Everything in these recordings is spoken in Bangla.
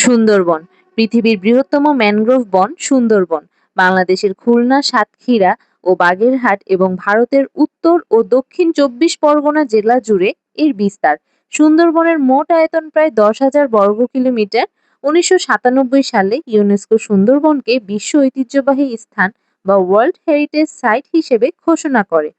সুন্দরবন পৃথিবীর বৃহত্তম ম্যানগ্রোভ বন সুন্দরবন বাংলাদেশের খুলনা, সাতক্ষীরা ও বাগেরহাট এবং ভারতের উত্তর ও দক্ষিণ ২৪ পরগনা জেলা জুড়ে এর বিস্তার। সুন্দরবনের মোট আয়তন প্রায় ১০,০০০ বর্গ কিলোমিটার। ১৯৯৭ সালে ইউনেস্কো সুন্দরবনকে বিশ্ব ঐতিহ্যবাহী স্থান বা ওয়ার্ল্ড হেরিটেজ সাইট হিসেবে ঘোষণা করে।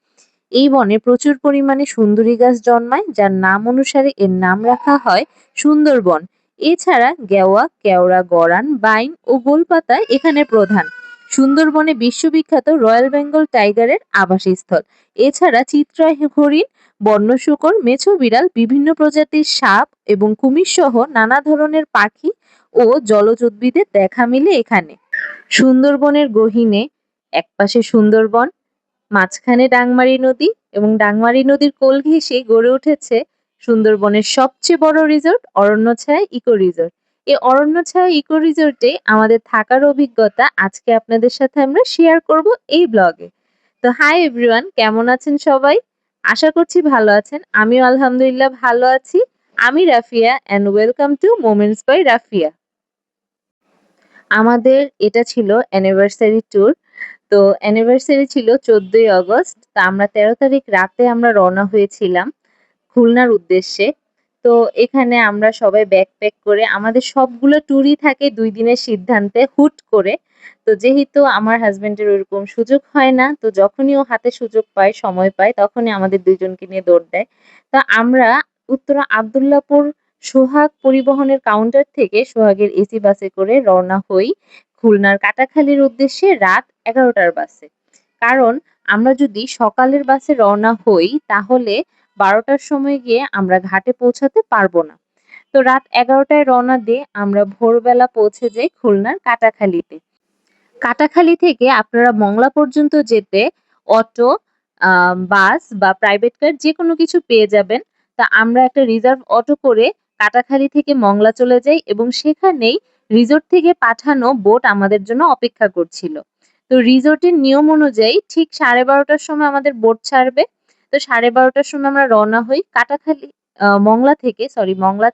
এই বনে প্রচুর পরিমাণে সুন্দরী গাছ জন্মায়, যার নাম অনুসারে এর নাম রাখা হয় সুন্দরবন। এছাড়া গেওয়া, কেওড়া, গরান, বাইন ও গোলপাতা এখানে প্রধান। সুন্দরবনে বিশ্ববিখ্যাত রয়্যাল বেঙ্গল টাইগারের আবাসস্থল। এছাড়া চিত্রা হরিণ, বন্য শূকর, মেছো বিড়াল, বিভিন্ন প্রজাতির সাপ এবং কুমির সহ নানা ধরনের পাখি ও জলজ উদ্ভিদের দেখা মিলে এখানে। সুন্দরবনের গহীনে একপাশে সুন্দরবন, মাঝখানে ডাংমারী নদী এবং ডাংমারী নদীর কোল ঘেঁষে গড়ে উঠেছে সুন্দরবনের সবচেয়ে বড় রিসোর্ট অরণ্যছায়া ইকো রিসোর্ট। এই অরণ্যছায়া ইকো রিসোর্টে আমাদের থাকার অভিজ্ঞতা আজকে আপনাদের সাথে আমরা শেয়ার করব এই ব্লগে। তো হাই এভরিওয়ান, কেমন আছেন সবাই? আশা করছি ভালো আছেন। আমিও আলহামদুলিল্লাহ ভালো আছি। আমি Rafia and welcome to Moments by Rafia. আমাদের এটা ছিল অ্যানিভার্সারি ট্যুর। তো অ্যানিভার্সারি ছিল 14ই অগস্ট। তা আমরা 13 তারিখ রাতে আমরা রওনা হয়েছিলাম খুলনার উদ্দেশ্যে। তো এখানে আমরা সবাই ব্যাকপ্যাক করে, আমাদের সবগুলো ট্যুরই থাকে 2 দিনের সিদ্ধান্তে হুট করে। তো যেহেতু আমার হাসব্যান্ডের ওরকম সুযোগ হয় না, তো যখনই ও হাতে সুযোগ পায়, সময় পায়, তখনই আমাদের 2 জনকে নিয়ে দৌড় দেয়। তো আমরা উত্তরা আব্দুল্লাহপুর সোহাগ পরিবহনের কাউন্টার থেকে সোহাগের এসি বাসে করে রওনা হই খুলনার কাটাখালীর উদ্দেশ্যে রাত 11টার বাসে। কারণ আমরা যদি সকালের বাসে রওনা হই তাহলে 12টার সময় গিয়ে আমরা ঘাটে পৌঁছাতে পারবো না। তো রাত 11টায় রওনা দিয়ে আমরা ভোরবেলা পৌঁছে যাই খুলনার কাটাখালীতে। কাটাখালী থেকে আপনারা মংলা পর্যন্ত যেতে অটো, বাস বা প্রাইভেট কার যেকোনো কিছু পেয়ে যাবেন। তা আমরা একটা রিজার্ভ অটো করে কাটাখালী থেকে মংলা চলে যাই এবং সেখানেই রিসোর্ট থেকে পাঠানো বোট আমাদের জন্য অপেক্ষা করছিল। তো রিসোর্টের নিয়ম অনুযায়ী ঠিক 12:30টার সময় আমাদের বোট ছাড়বে। তো 12:30টার সময় আমরা রওনা হই কাটাখালী। মংলা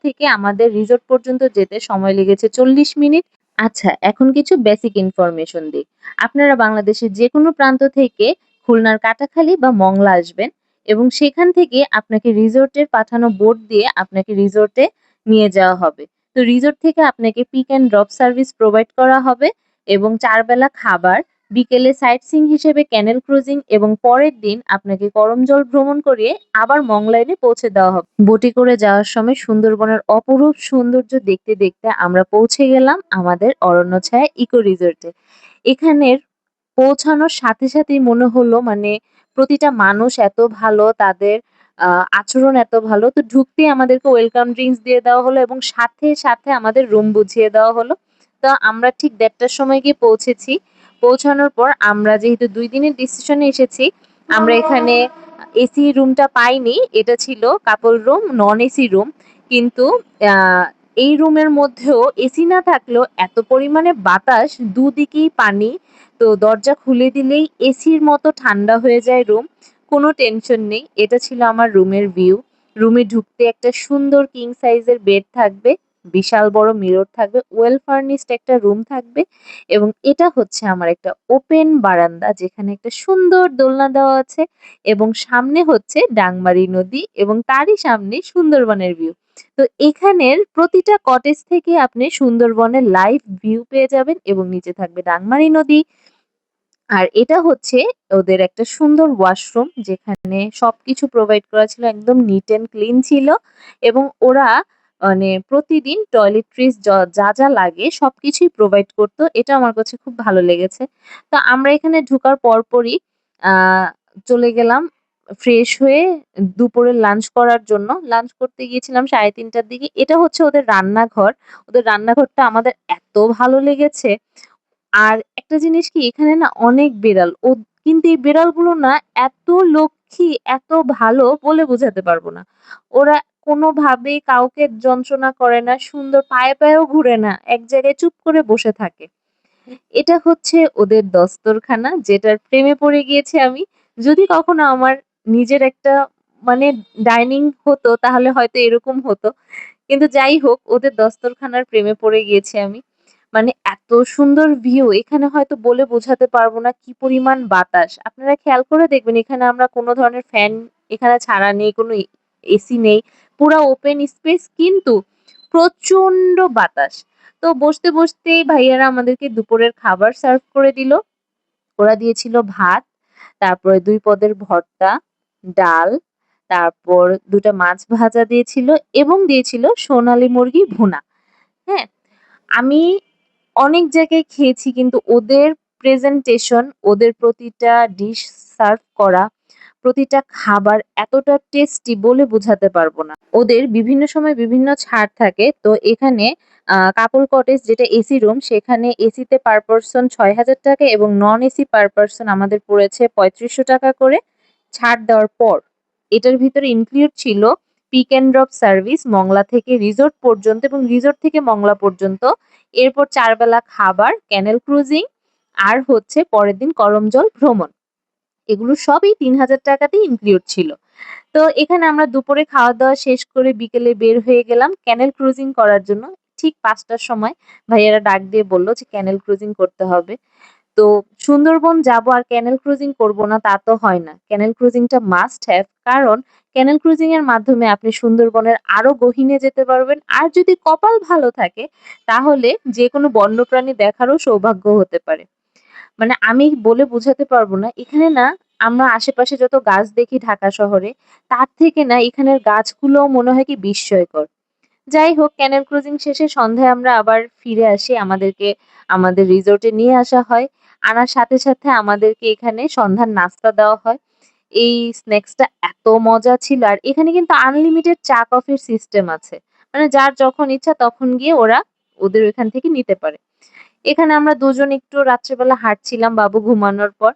থেকে আমাদের রিসোর্ট পর্যন্ত যেতে সময় লেগেছে 40 মিনিট। আচ্ছা, এখন কিছু বেসিক ইনফরমেশন দিই। আপনারা বাংলাদেশের যেকোনো প্রান্ত থেকে খুলনার কাটাখালী বা মংলা আসবেন এবং সেখান থেকে আপনাকে রিসোর্টের পাঠানো বোট দিয়ে আপনাকে রিসোর্টে নিয়ে যাওয়া হবে। তো রিসোর্ট থেকে আপনাকে pick and drop service provide করা হবে এবং 4 বেলা খাবার, বিকেলে সাইট সিইং হিসেবে ক্যানেল ক্রুজিং এবং পরের দিন আপনাকে করমজল ভ্রমণ করিয়ে আবার মংলা এনে পৌঁছে দেওয়া হবে। বোটে করে যাওয়ার সময় সুন্দরবনের অপরূপ সৌন্দর্য দেখতে দেখতে আমরা পৌঁছে গেলাম আমাদের অরণ্যছায়া ইকো রিসোর্টে। এখানের পৌঁছানোর সাথে সাথেই মনে হলো মানে প্রতিটা মানুষ এত ভালো, তাদের আচরণ এত ভালো। তো ঢুকতেই আমাদেরকে ওয়েলকাম ড্রিঙ্কস দিয়ে দেওয়া হলো এবং সাথে সাথে আমাদের রুম বুঝিয়ে দেওয়া হলো। তো আমরা ঠিক 1:30টার সময় গিয়ে পৌঁছেছি। পৌঁছানোর পর আমরা যেহেতু 2 দিনের ডিসিশনে এসেছি, আমরা এখানে এসি রুমটা পাইনি। এটা ছিল কাপল রুম, নন এসি রুম। কিন্তু এই রুমের মধ্যেও এসি না থাকলেও এত পরিমাণে বাতাস, দুদিকেই পানি। তো দরজা খুলে দিলেই এসির মতো ঠান্ডা হয়ে যায় রুম। কোনো টেনশন নেই। এটা ছিল আমার রুমের ভিউ। রুমে ঢুকতে একটা সুন্দর কিং সাইজের বেড থাকবে, বিশাল বড় মিরর থাকবে, ওয়েল ফার্নিশড একটা রুম থাকবে এবং এটা হচ্ছে আমার একটা ওপেন বারান্দা যেখানে একটা সুন্দর দোলনা দেওয়া আছে এবং সামনে হচ্ছে ডাংমারী নদী এবং তারই সামনে সুন্দরবনের ভিউ। তো এখানের প্রতিটা কটেজ থেকে আপনি সুন্দরবনের লাইভ ভিউ পেয়ে যাবেন এবং নিচে থাকবে ডাংমারী নদী। আর এটা হচ্ছে ওদের একটা সুন্দর ওয়াশরুম যেখানে সবকিছু প্রোভাইড করা ছিল, একদম নিট অ্যান্ড ক্লিন ছিল এবং ওরা মানে প্রতিদিন টয়লেট্রিজ যা যা লাগে সবকিছুই প্রোভাইড করতো। এটা আমার কাছে খুব ভালো লেগেছে। তো আমরা এখানে ঢোকার পরপরই চলে গেলাম ফ্রেশ হয়ে দুপুরে লাঞ্চ করার জন্য। লাঞ্চ করতে গিয়েছিলাম 3:30টার দিকে। এটা হচ্ছে ওদের রান্নাঘর। ওদের রান্নাঘরটা আমাদের এত ভালো লেগেছে। আর একটা জিনিস কি, এখানে না অনেক বেড়াল। কিন্তু এই বেড়ালগুলো না এত লক্ষ্মী, এত ভালো বলে বোঝাতে পারবো না। ওরা কোনোভাবেই কাউকে যন্ত্রণা করে না, সুন্দর পায়ে পায়েও ঘুরে না। এক জায়গায় চুপ করে বসে থাকে। এটা হচ্ছে ওদের দস্তরখানা যেটার প্রেমে পড়ে গিয়েছি আমি। যদি কখনো আমার নিজের একটা মানে ডাইনিং হতো তাহলে হয়তো এরকম হতো। কিন্তু যাই হোক ওদের দস্তরখানার প্রেমে পড়ে গিয়েছি আমি। মানে এত সুন্দর ভিউ এখানে হয়তো বলে বোঝাতে পারব না কি পরিমাণ বাতাস। আপনারা খেয়াল করে দেখবেন এখানে আমরা কোন ধরনের ফ্যান এখানে ছাড়া নেই, কোনো এসি নেই। পুরা ওপেন স্পেস কিন্তু প্রচন্ড বাতাস। তো বসতেই ভাইয়ারা আমাদেরকে দুপুরের খাবার সার্ভ করে দিল। ওরা দিয়েছিল ভাত, তারপরে ২ পদের ভর্তা, ডাল, তারপর ২ টা মাছ ভাজা দিয়েছিল এবং দিয়েছিল সোনালী মুরগি ভুনা। হ্যাঁ? আমি অনেক জায়গায় খেয়েছি কিন্তু ওদের প্রেজেন্টেশন, ওদের প্রতিটা ডিশ সার্ভ করা, প্রতিটা খাবার এতটা টেস্টি বলে বোঝাতে পারব না। ওদের বিভিন্ন সময় বিভিন্ন ছাড় থাকে। তো এখানে কাপল কটেজ যেটা এসি রুম সেখানে এসিতে পার পারসন ৳৬,০০০ এবং নন এসি পার পারসন আমাদের পড়েছে ৳৩৫০০ করে ছাড় দেওয়ার পর। এটার ভিতরে ইনক্লুড ছিল pick and drop service Mongla থেকে রিসোর্ট পর্যন্ত এবং রিসোর্ট থেকে মংলা পর্যন্ত। এরপর ৪ বেলা খাবার, ক্যানেল ক্রুজিং আর হচ্ছে পরের দিন করমজল ভ্রমণ। এগুলো সবই ৳৩,০০০ তেই ইনক্লুড ছিল। তো এখানে আমরা দুপুরে খাওয়া-দাওয়া শেষ করে বিকেলে বের হয়ে গেলাম ক্যানেল ক্রুজিং করার জন্য। ঠিক ৫ টার সময় ভাইয়ারা ডাক দিয়ে বলল যে ক্যানেল ক্রুজিং করতে হবে। তো সুন্দরবন যাবো আর ক্যানেল ক্রুজিং করব না তা তো হয় না। ক্যানেল ক্রুজিংটা মাস্ট হ্যাভ কারণ ক্যানেল ক্রুজিং এর মাধ্যমে আপনি সুন্দরবনের আরো গহীনে যেতে পারবেন। আর যদি কপাল ভালো থাকে তাহলে যেকোনো বন্যপ্রাণী দেখারও সৌভাগ্য হতে পারে। মানে আমি বলে বোঝাতে পারবো না। এখানে না আমরা আশেপাশে যত গাছ দেখি ঢাকা শহরে, তার থেকে না এখানের গাছগুলোও মনে হয় কি বিস্ময়কর। যাই হোক ক্যানেল ক্রুজিং শেষে সন্ধ্যায় আমরা আবার ফিরে আসি। আমাদেরকে আমাদের রিসোর্ট এ নিয়ে আসা হয়। আনার সাথে আমাদেরকে এখানে সন্ধ্যার নাস্তা দেওয়া হয়। এই স্ন্যাকসটা এত মজা ছিল। আর এখানে কিন্তু আনলিমিটেড চা কফির সিস্টেম আছে। মানে যার যখন ইচ্ছা তখন গিয়ে ওরা ওদের ওইখান থেকে নিতে পারে। এখানে আমরা দুজন একটু রাত্রেবেলা হাঁটছিলাম বাবু ঘুমানোর পর।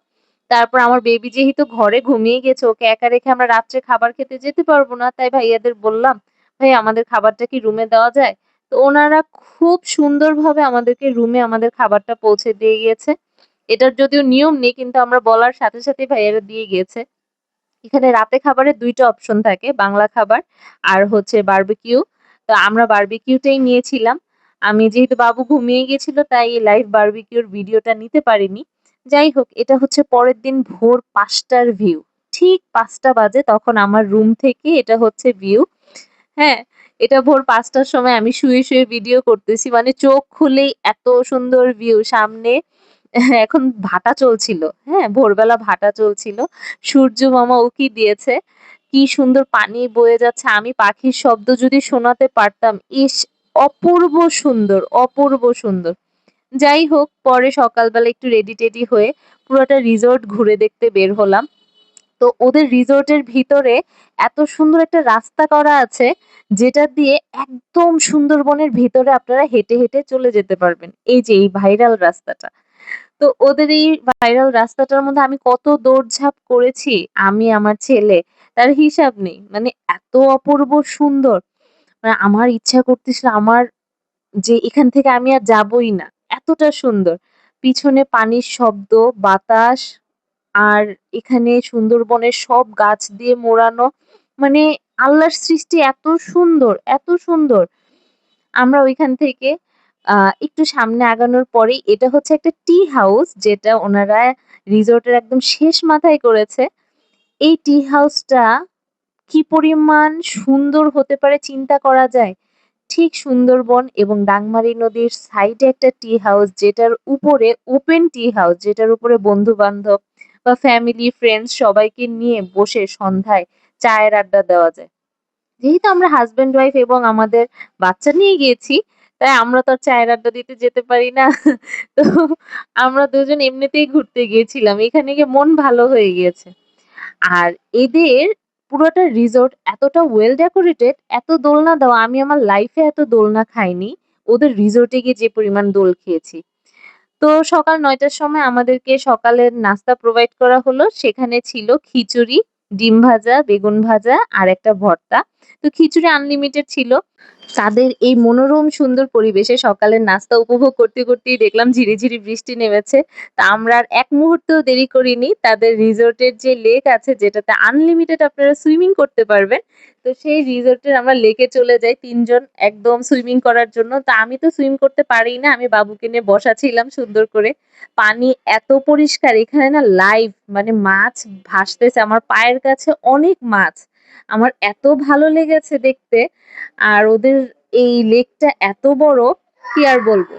তারপর আমার বেবি যেহেতু ঘরে ঘুমিয়ে গেছে, ওকে একা রেখে আমরা রাত্রে খাবার খেতে যেতে পারবো না। তাই ভাইয়াদের বললাম, "ভাই আমাদের খাবারটা কি রুমে দেওয়া যায়?" তো ওনারা খুব সুন্দরভাবে আমাদেরকে রুমে আমাদের খাবারটা পৌঁছে দিয়ে গিয়েছে। এটার যদিও নিয়ম নেই কিন্তু আমরা বলার সাথে ভাইয়ারা দিয়ে গিয়েছে। এখানে রাতে খাবারের ২ টা অপশন থাকে। বাংলা খাবার আর হচ্ছে বারবিকিউ। তো আমরা বারবিকিউটাই নিয়েছিলাম। আমি যেহেতু বাবু ঘুমিয়ে গেছিল তাই লাইভ বারবিকিউর ভিডিওটা নিতে পারিনি। যাই হোক এটা হচ্ছে পরের দিন ভোর ৫ টার ভিউ। ঠিক ৫ টা বাজে তখন আমার রুম থেকে এটা হচ্ছে ভিউ। হ্যাঁ? এটা ভোর ৫ টার সময় আমি শুয়ে ভিডিও করতেছি। মানে চোখ খুলেই এত সুন্দর ভিউ সামনে এখন ভাটা চলছিল। হ্যাঁ? ভোরবেলা ভাটা চলছিল। সূর্য মামা উঁকি দিয়েছে। কি সুন্দর পানি বয়ে যাচ্ছে। আমি পাখির শব্দ যদি শোনাতে পারতাম, ইস! অপূর্ব সুন্দর, অপূর্ব সুন্দর। যাই হোক পরে সকালবেলা একটু রেডি-টেডি হয়ে পুরোটা রিসোর্ট ঘুরে দেখতে বের হলাম। তো ওদের রিসোর্টের ভিতরে এত সুন্দর একটা রাস্তা করা আছে, যেটা দিয়ে একদম সুন্দরবনের ভিতরে আপনারা হেঁটে চলে যেতে পারবেন। এই যে এই ভাইরাল রাস্তাটা। তো ওদের এই ভাইরাল রাস্তাটার মধ্যে আমি কত দৌড়ঝাঁপ করেছি, আমি আমার ছেলে, তার হিসাব নেই। মানে এত অপূর্ব সুন্দর, মানে আমার ইচ্ছা করতেছিল আমার যে এখান থেকে আমি আর যাবোই না। এতটা সুন্দর। পিছনে পানির শব্দ, বাতাস আর এখানে সুন্দরবনের সব গাছ দিয়ে মোড়ানো। মানে আল্লাহর সৃষ্টি এত সুন্দর, এত সুন্দর। আমরা ওইখান থেকে আ একটু সামনে আগানোর পরেই এটা হচ্ছে একটা টি হাউস যেটা ওনারা রিসোর্টের একদম শেষ মাথায় করেছে। এই টি হাউসটা কি পরিমাণ সুন্দর হতে পারে চিন্তা করা যায়? ঠিক সুন্দরবন এবং ডাংমারি নদীর সাইডে একটা টি হাউস যেটার উপরে ওপেন টি হাউস যেটার উপরে বন্ধু-বান্ধব বা ফ্যামিলি, ফ্রেন্ডস সবাইকে নিয়ে বসে সন্ধ্যায় চায়ের আড্ডা দেওয়া যায়। যেহেতু আমরা হাসব্যান্ড ওয়াইফ এবং আমাদের বাচ্চা নিয়ে গিয়েছি, তাই আমরা তো আর চায়ের আড্ডা দিতে যেতে পারি না। তো আমরা দুজন এমনিতেই ঘুরতে গিয়েছিলাম। এখানে গিয়ে মন ভালো হয়ে গিয়েছে। আর এদের পুরোটা রিসোর্ট এতটা ওয়েল ডেকোরেটেড, এত দোলনা দেওয়া আমি আমার লাইফে এত দোলনা খাইনি। ওদের রিসোর্টে গিয়ে যে পরিমাণ দোল খেয়েছি। তো সকাল ৯ টার সময় আমাদেরকে সকালের নাস্তা প্রোভাইড করা হলো। সেখানে ছিল খিচুড়ি, ডিম ভাজা, বেগুন ভাজা আর একটা ভর্তা। তো খিচুড়ি আনলিমিটেড ছিল। তাদের এই মনোরম সুন্দর পরিবেশে সকালের নাস্তা উপভোগ করতে, করতেই দেখলাম ঝিরিঝিরি বৃষ্টি নেমেছে। তা আমরা আর এক মুহূর্তও দেরি করিনি। তাদের রিসোর্টের যে লেক আছে যেটাতে আনলিমিটেড আপনারা সুইমিং করতে পারবেন। তো সেই রিসোর্টের আমরা লেকে চলে যাই ৩ জন একদম সুইমিং করার জন্য। তো আমি তো সুইম করতে পারি না। আমি বাবুকে নিয়ে বসা ছিলাম সুন্দর করে। পানি এত পরিষ্কার এখানে না লাইভ মানে মাছ ভাসতেছে। আমার পায়ের কাছে অনেক মাছ। আমার এত ভালো লেগেছে দেখতে। আর ওদের এই লেকটা এত বড় কি আর বলবো।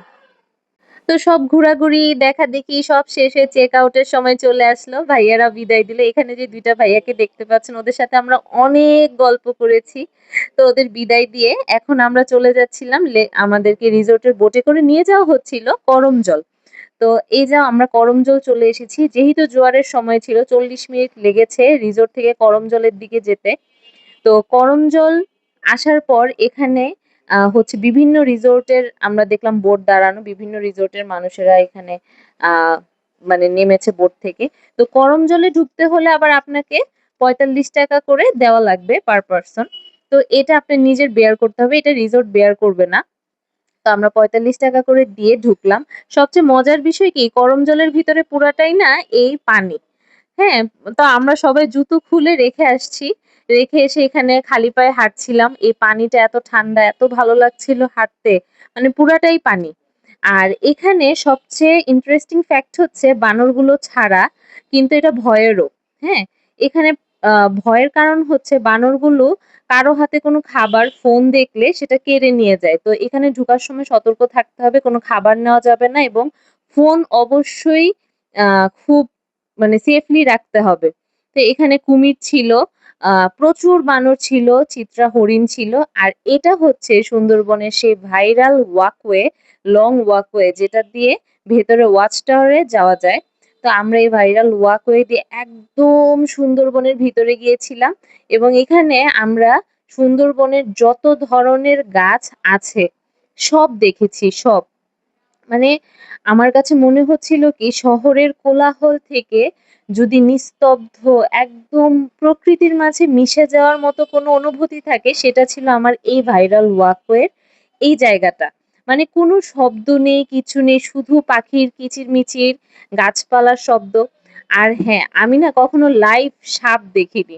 তো সব ঘোরাঘুরি দেখাদেখি সব শেষে চেক আউটের সময় চলে আসলো। ভাইয়ারা বিদায় দিল। এখানে যে ২ টা ভাইয়াকে দেখতে পাচ্ছেন ওদের সাথে আমরা অনেক গল্প করেছি। তো ওদের বিদায় দিয়ে এখন আমরা চলে যাচ্ছিলাম আমাদেরকে রিসোর্টের বোটে করে নিয়ে যাওয়া হচ্ছিল করমজল। তো এই যে আমরা করমজল চলে এসেছি। যেহেতু জোয়ারের সময় ছিল ৪০ মিনিট লেগেছে রিসোর্ট থেকে করমজলের দিকে যেতে। তো করমজল আসার পর এখানে হচ্ছে বিভিন্ন রিসোর্টের আমরা দেখলাম বোট দাঁড়ানো। বিভিন্ন রিসোর্টের মানুষেরা এখানে আ মানে নেমেছে বোট থেকে। তো করমজলে ঢুকতে হলে আবার আপনাকে ৳৪৫ করে দেওয়া লাগবে পার পারসন। তো এটা আপনার নিজের বেয়ার করতে হবে। এটা রিসোর্ট বেয়ার করবে না। তো আমরা ৳৪৫ করে দিয়ে ঢুকলাম। সবচেয়ে মজার বিষয় কি করমজলের ভিতরে পুরাটাই না এই পানি। হ্যাঁ, তো আমরা সবাই জুতো খুলে রেখে আসছি। রেখে এসে এখানে খালি পায়ে হাঁটছিলাম। এই পানিটা এত ঠান্ডা, এত ভালো লাগছিল হাঁটতে। মানে পুরাটাই পানি। আর এখানে সবচেয়ে ইন্টারেস্টিং ফ্যাক্ট হচ্ছে বানরগুলো ছাড়া কিন্তু এটা ভয়েরও। হ্যাঁ? এখানে আ ভয়ের কারণ হচ্ছে বানরগুলো কারো হাতে কোনো খাবার, ফোন দেখলে সেটা কেড়ে নিয়ে যায়। তো এখানে ঢোকার সময় সতর্ক থাকতে হবে। কোনো খাবার নেওয়া যাবে না এবং ফোন অবশ্যই আ খুব মানে সেফলি রাখতে হবে। তো এখানে কুমির ছিল, প্রচুর বানর ছিল, চিত্রা হরিণ ছিল। আর এটা হচ্ছে সুন্দরবনের সেই ভাইরাল ওয়াকওয়ে, লং ওয়াকওয়ে যেটা দিয়ে ভেতরে ওয়াচ টাওয়ারে যাওয়া যায়। তো আমরা এই ভাইরাল ওয়াকওয়ে দিয়ে একদম সুন্দরবনের ভিতরে গিয়েছিলাম এবং এখানে আমরা সুন্দরবনের যত ধরনের গাছ আছে সব দেখেছি, সব। মানে আমার কাছে মনে হচ্ছিল কি শহরের কোলাহল থেকে যদি নিস্তব্ধ একদম প্রকৃতির মাঝে মিশে যাওয়ার মতো কোনো অনুভূতি থাকে সেটা ছিল আমার এই ভাইরাল ওয়াকওয়ের এই জায়গাটা। মানে কোনো শব্দ নেই, কিছু নেই, শুধু পাখির কিচিরমিচির, গাছপালার শব্দ। আর হ্যাঁ, আমি না কখনো লাইভ সাপ দেখিনি।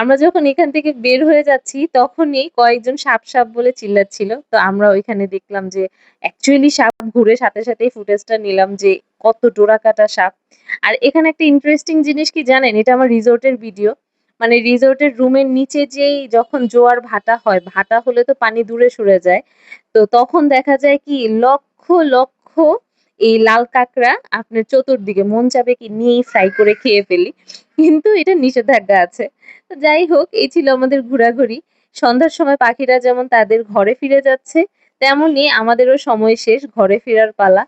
আমরা যখন এখান থেকে বের হয়ে যাচ্ছি তখনই কয়েকজন সাপ, সাপ বলে চিল্লাচ্ছিল। তো আমরা ওইখানে দেখলাম যে অ্যাকচুয়ালি সাপ ঘুরে সাথে সাথেই ফুটেজটা নিলাম যে কত ডোরাকাটা সাপ। আর এখানে একটা ইন্টারেস্টিং জিনিস কি জানেন? এটা আমার রিসোর্টের ভিডিও। মানে রিসোর্টের রুমের নিচে যেই যখন জোয়ার ভাটা হয়, ভাটা হলে তো পানি দূরে সরে যায়। তো তখন দেখা যায় কি লক্ষ, লক্ষ এই লাল কাঁকড়া আপনার চতুর্দিকে মন চাবে কি নিয়েই ফ্রাই করে খেয়ে ফেলি। কিন্তু এটা নিষেধাজ্ঞা আছে। তো যাই হোক এই ছিল আমাদের ঘোরাঘুরি। সন্ধ্যার সময় পাখিরা যেমন তাদের ঘরে ফিরে যাচ্ছে তেমনই আমাদেরও সময় শেষ, ঘরে ফেরার পালা।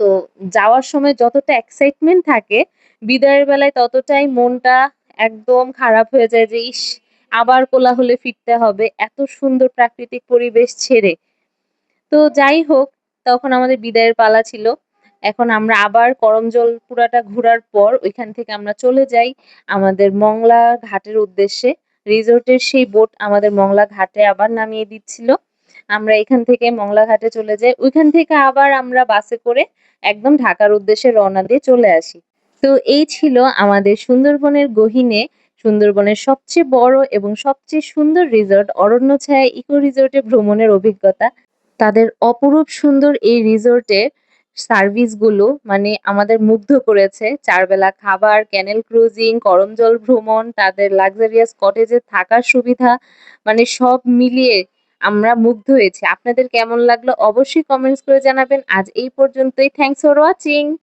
তো যাওয়ার সময় যতটা এক্সাইটমেন্ট থাকে, বিদায়ের বেলায় ততটাই মনটা একদম খারাপ হয়ে যায় যে, ইস! আবার কোলাহলে ফিরতে হবে। এত সুন্দর প্রাকৃতিক পরিবেশ ছেড়ে। তো যাই হোক, তখন আমাদের বিদায়ের পালা ছিল। এখন আমরা আবার করমজল পুরাটা ঘুরার পর ওইখান থেকে আমরা চলে যাই আমাদের মংলা ঘাটের উদ্দেশ্যে। রিসোর্টের সেই বোট আমাদের মংলা ঘাটে আবার নামিয়ে দিচ্ছিল। আমরা এখান থেকে মংলা ঘাটে চলে যাই। ওইখান থেকে আবার আমরা বাসে করে একদম ঢাকার উদ্দেশ্যে রওনা দিয়ে চলে আসি। তো এই ছিল আমাদের সুন্দরবনের গহীনে সুন্দরবনের সবচেয়ে বড় এবং সবচেয়ে সুন্দর রিসোর্ট অরণ্যছায়া ইকো রিসোর্টে ভ্রমণের অভিজ্ঞতা। তাদের অপরূপ সুন্দর এই রিসোর্টের সার্ভিসগুলো মানে আমাদের মুগ্ধ করেছে। ৪ বেলা খাবার, ক্যানেল ক্রুজিং, করমজল ভ্রমণ, তাদের লাক্সারিয়াস কটেজে থাকার সুবিধা মানে সব মিলিয়ে আমরা মুগ্ধ হয়েছি। আপনাদের কেমন লাগলো অবশ্যই কমেন্টস করে জানাবেন। আজ এই পর্যন্তই। Thanks for watching.